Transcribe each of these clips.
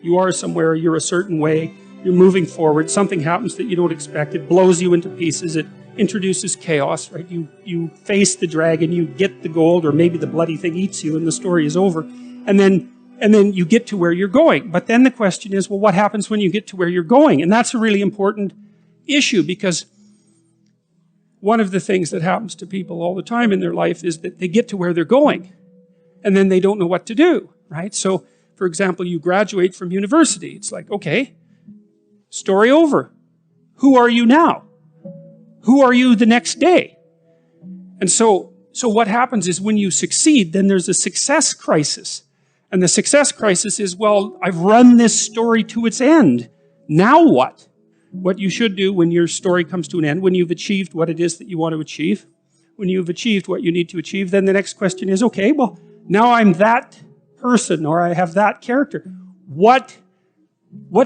You are somewhere, you're a certain way, you're moving forward, something happens that you don't expect, it blows you into pieces, it introduces chaos, right? You face the dragon, you get the gold, or maybe the bloody thing eats you and the story is over. And then you get to where you're going. But then the question is, well, what happens when you get to where you're going? And that's a really important issue, because one of the things that happens to people all the time in their life is that they get to where they're going, and then they don't know what to do, right? So, for example, you graduate from university. It's like, okay, story over. Who are you now? Who are you the next day? And so what happens is when you succeed, then there's a success crisis. And the success crisis is, well, I've run this story to its end. Now what? What you should do when your story comes to an end, when you've achieved what it is that you want to achieve, when you've achieved what you need to achieve, then the next question is, okay, well, now I'm that person, or I have that character. What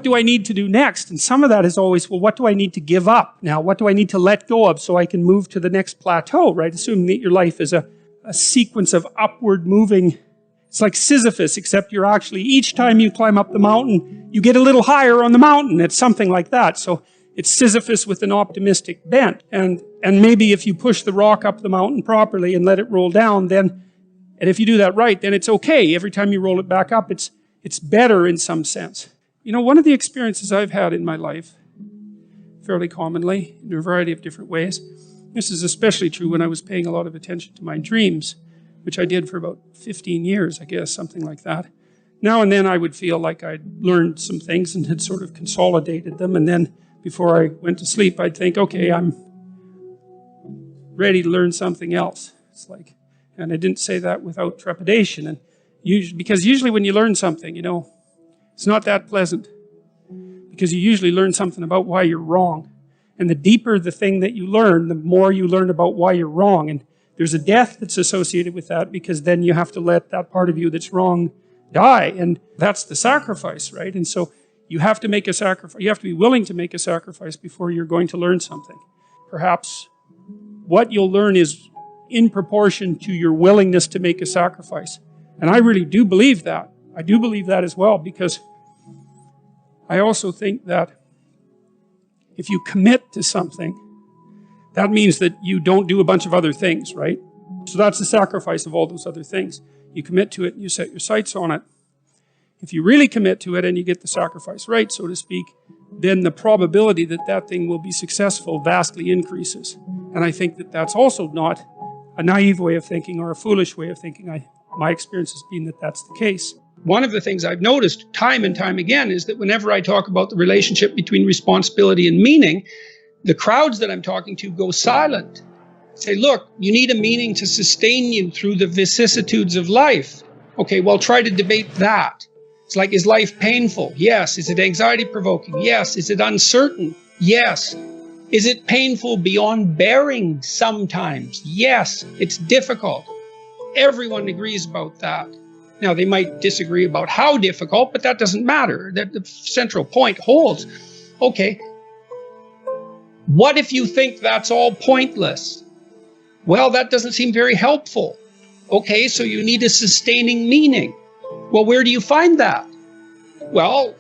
do I need to do next? And some of that is always, well, what do I need to give up now? What do I need to let go of so I can move to the next plateau, right? Assuming that your life is a sequence of upward moving. It's like Sisyphus, except you're actually, each time you climb up the mountain, you get a little higher on the mountain. It's something like that. So it's Sisyphus with an optimistic bent. And maybe if you push the rock up the mountain properly and let it roll down, then, and if you do that right, then it's okay. Every time you roll it back up, it's better in some sense. You know, one of the experiences I've had in my life, fairly commonly, in a variety of different ways, this is especially true when I was paying a lot of attention to my dreams, which I did for about 15 years, I guess, something like that. Now and then I would feel like I'd learned some things and had sort of consolidated them, and then before I went to sleep, I'd think, okay, I'm ready to learn something else. It's like, and I didn't say that without trepidation, and because usually when you learn something, you know, it's not that pleasant, because you usually learn something about why you're wrong. And the deeper the thing that you learn, the more you learn about why you're wrong. And there's a death that's associated with that, because then you have to let that part of you that's wrong die. And that's the sacrifice, right? And so you have to make a sacrifice. You have to be willing to make a sacrifice before you're going to learn something. Perhaps what you'll learn is in proportion to your willingness to make a sacrifice. And I really do believe that. I do believe that as well, because I also think that if you commit to something, that means that you don't do a bunch of other things, right? So that's the sacrifice of all those other things. You commit to it and you set your sights on it. If you really commit to it and you get the sacrifice right, so to speak, then the probability that that thing will be successful vastly increases. And I think that that's also not a naive way of thinking or a foolish way of thinking. My experience has been that that's the case. One of the things I've noticed time and time again is that whenever I talk about the relationship between responsibility and meaning, the crowds that I'm talking to go silent. Say, look, you need a meaning to sustain you through the vicissitudes of life. Okay, well, try to debate that. It's like, is life painful? Yes. Is it anxiety provoking? Yes. Is it uncertain? Yes. Is it painful beyond bearing sometimes? Yes. It's difficult. Everyone agrees about that. Now, they might disagree about how difficult, but that doesn't matter. The central point holds. Okay, what if you think that's all pointless? Well, that doesn't seem very helpful. Okay, so you need a sustaining meaning. Well, where do you find that? Well,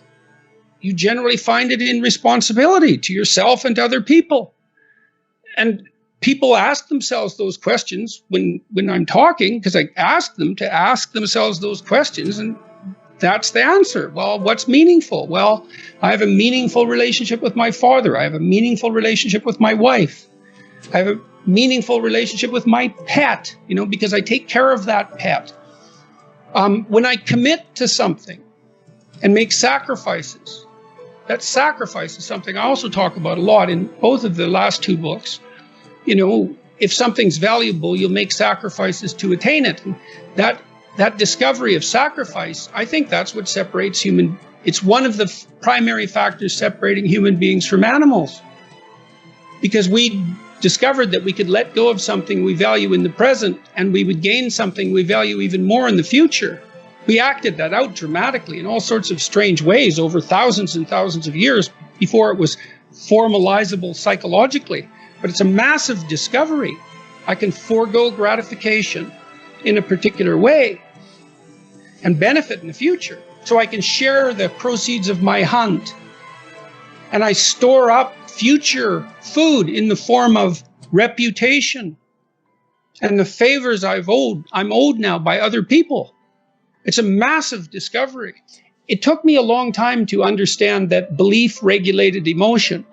you generally find it in responsibility to yourself and to other people. And people ask themselves those questions when I'm talking, because I ask them to ask themselves those questions, and that's the answer. Well, what's meaningful? Well, I have a meaningful relationship with my father. I have a meaningful relationship with my wife. I have a meaningful relationship with my pet, you know, because I take care of that pet. When I commit to something and make sacrifices, that sacrifice is something I also talk about a lot in both of the last two books. You know, if something's valuable, you'll make sacrifices to attain it. And that discovery of sacrifice, I think that's what separates it's one of the primary factors separating human beings from animals. Because we discovered that we could let go of something we value in the present, and we would gain something we value even more in the future. We acted that out dramatically in all sorts of strange ways over thousands and thousands of years before it was formalizable psychologically. But it's a massive discovery. I can forego gratification in a particular way and benefit in the future. so I can share the proceeds of my hunt. And I store up future food in the form of reputation and the favors I'm owed now by other people. It's a massive discovery. It took me a long time to understand that belief regulated emotion.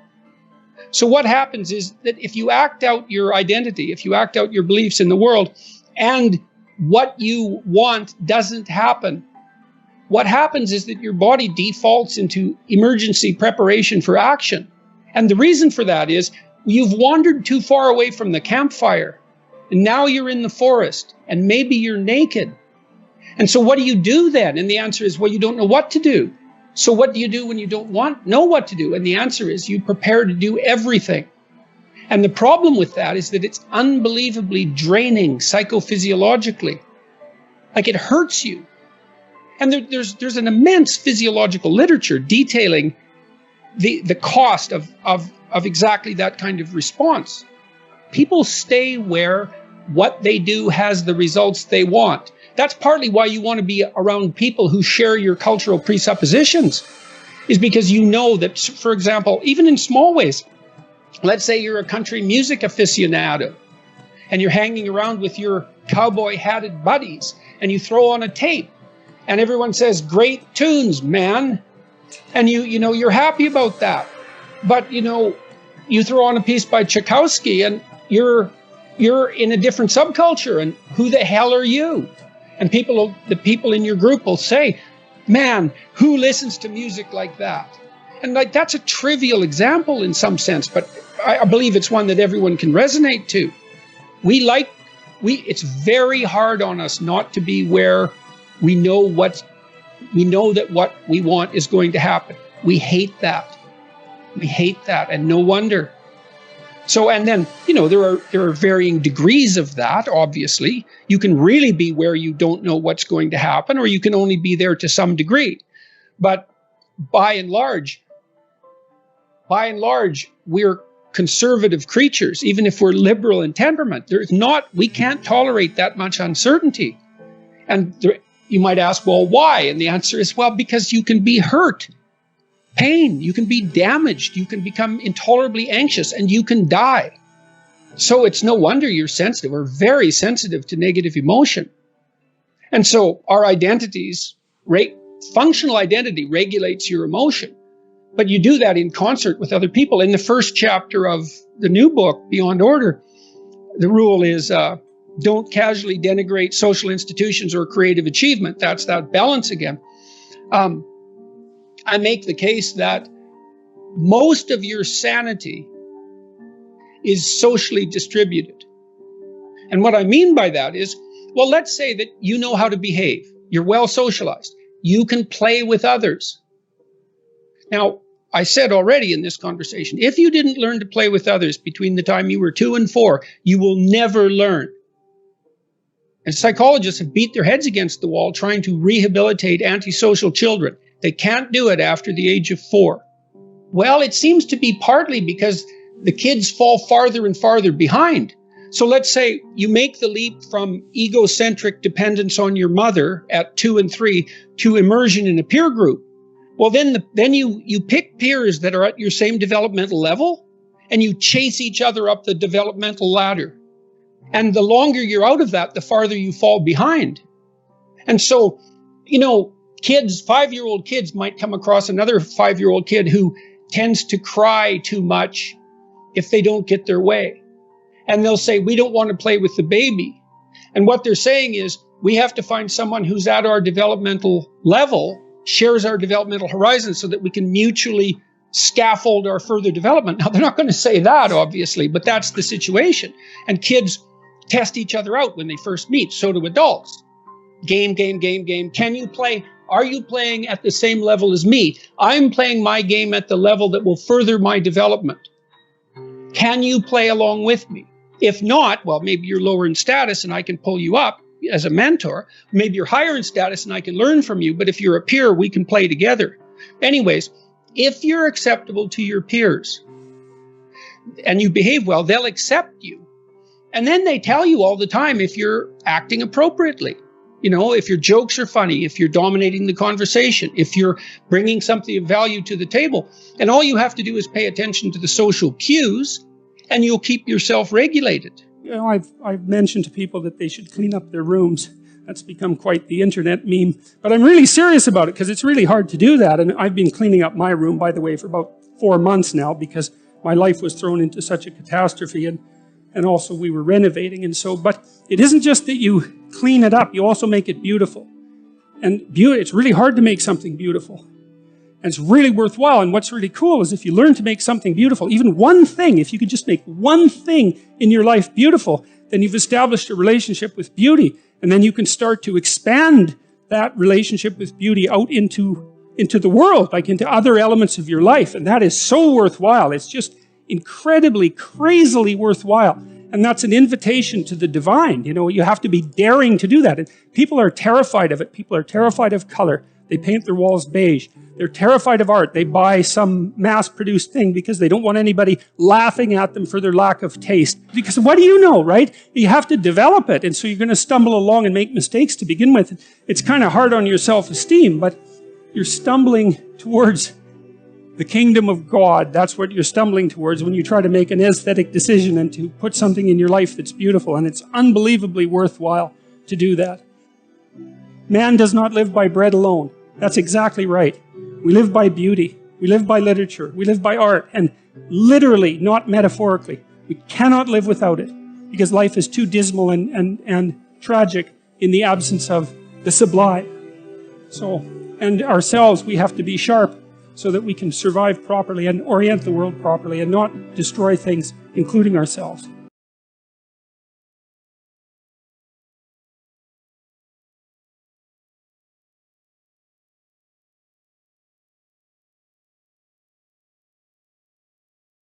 So what happens is that if you act out your identity, if you act out your beliefs in the world, and what you want doesn't happen, what happens is that your body defaults into emergency preparation for action. And the reason for that is you've wandered too far away from the campfire, and now you're in the forest, and maybe you're naked. And so what do you do then? And the answer is, well, you don't know what to do. So what do you do when you don't know what to do? And the answer is you prepare to do everything. And the problem with that is that it's unbelievably draining psychophysiologically. Like, it hurts you. And there's an immense physiological literature detailing the cost of exactly that kind of response. People stay where what they do has the results they want. That's partly why you want to be around people who share your cultural presuppositions, is because you know that, for example, even in small ways, let's say you're a country music aficionado and you're hanging around with your cowboy hatted buddies and you throw on a tape and everyone says, great tunes, man. And you know, you're happy about that. But, you know, you throw on a piece by Tchaikovsky and you're in a different subculture, and who the hell are you? And the people in your group will say, man, who listens to music like that? And like, that's a trivial example in some sense, but I believe it's one that everyone can resonate to. It's very hard on us not to be where we know that what we want is going to happen. We hate that. We hate that, and no wonder. So, and then, you know, there are varying degrees of that, obviously. You can really be where you don't know what's going to happen, or you can only be there to some degree. But by and large, we're conservative creatures, even if we're liberal in temperament. We can't tolerate that much uncertainty. And you might ask, well, why? And the answer is, well, because you can be hurt. Pain, you can be damaged, you can become intolerably anxious, and you can die. So it's no wonder you're sensitive. We're very sensitive to negative emotion. And so our identities, functional identity regulates your emotion. But you do that in concert with other people. In the first chapter of the new book, Beyond Order, the rule is don't casually denigrate social institutions or creative achievement. That's that balance again. I make the case that most of your sanity is socially distributed. And what I mean by that is, well, let's say that you know how to behave. You're well socialized. You can play with others. Now, I said already in this conversation, if you didn't learn to play with others between the time you were 2 and 4, you will never learn. And psychologists have beat their heads against the wall trying to rehabilitate antisocial children. They can't do it after the age of 4. Well, it seems to be partly because the kids fall farther and farther behind. So let's say you make the leap from egocentric dependence on your mother at 2 and 3 to immersion in a peer group. Well, then you pick peers that are at your same developmental level, and you chase each other up the developmental ladder. And the longer you're out of that, the farther you fall behind. And so, you know, 5-year-old kids might come across another 5-year-old kid who tends to cry too much if they don't get their way. And they'll say, we don't want to play with the baby. And what they're saying is, we have to find someone who's at our developmental level, shares our developmental horizon, so that we can mutually scaffold our further development. Now, they're not going to say that, obviously, but that's the situation. And kids test each other out when they first meet. So do adults. Game. Can you play? Are you playing at the same level as me? I'm playing my game at the level that will further my development. Can you play along with me? If not, well, maybe you're lower in status and I can pull you up as a mentor. Maybe you're higher in status and I can learn from you. But if you're a peer, we can play together. Anyways, if you're acceptable to your peers and you behave well, they'll accept you. And then they tell you all the time if you're acting appropriately. You know, if your jokes are funny, if you're dominating the conversation, if you're bringing something of value to the table. And all you have to do is pay attention to the social cues, and you'll keep yourself regulated. You know, I've mentioned to people that they should clean up their rooms. That's become quite the internet meme. But I'm really serious about it, because it's really hard to do that. And I've been cleaning up my room, by the way, for about 4 months now, because my life was thrown into such a catastrophe, and also we were renovating. And so, but it isn't just that you clean it up, you also make it beautiful. And it's really hard to make something beautiful. And it's really worthwhile. And what's really cool is if you learn to make something beautiful, even one thing, if you could just make one thing in your life beautiful, then you've established a relationship with beauty. And then you can start to expand that relationship with beauty out into the world, like into other elements of your life. And that is so worthwhile. It's just incredibly, crazily worthwhile. And that's an invitation to the divine. You know, you have to be daring to do that. And people are terrified of it. People are terrified of color. They paint their walls beige. They're terrified of art. They buy some mass-produced thing because they don't want anybody laughing at them for their lack of taste. Because what do you know, right? You have to develop it. And so you're going to stumble along and make mistakes to begin with. It's kind of hard on your self-esteem, but you're stumbling towards the kingdom of God. That's what you're stumbling towards when you try to make an aesthetic decision and to put something in your life that's beautiful. And it's unbelievably worthwhile to do that. Man does not live by bread alone. That's exactly right. We live by beauty. We live by literature. We live by art. And literally, not metaphorically. We cannot live without it, because life is too dismal and tragic in the absence of the sublime. So, and ourselves, we have to be sharp so that we can survive properly and orient the world properly and not destroy things, including ourselves.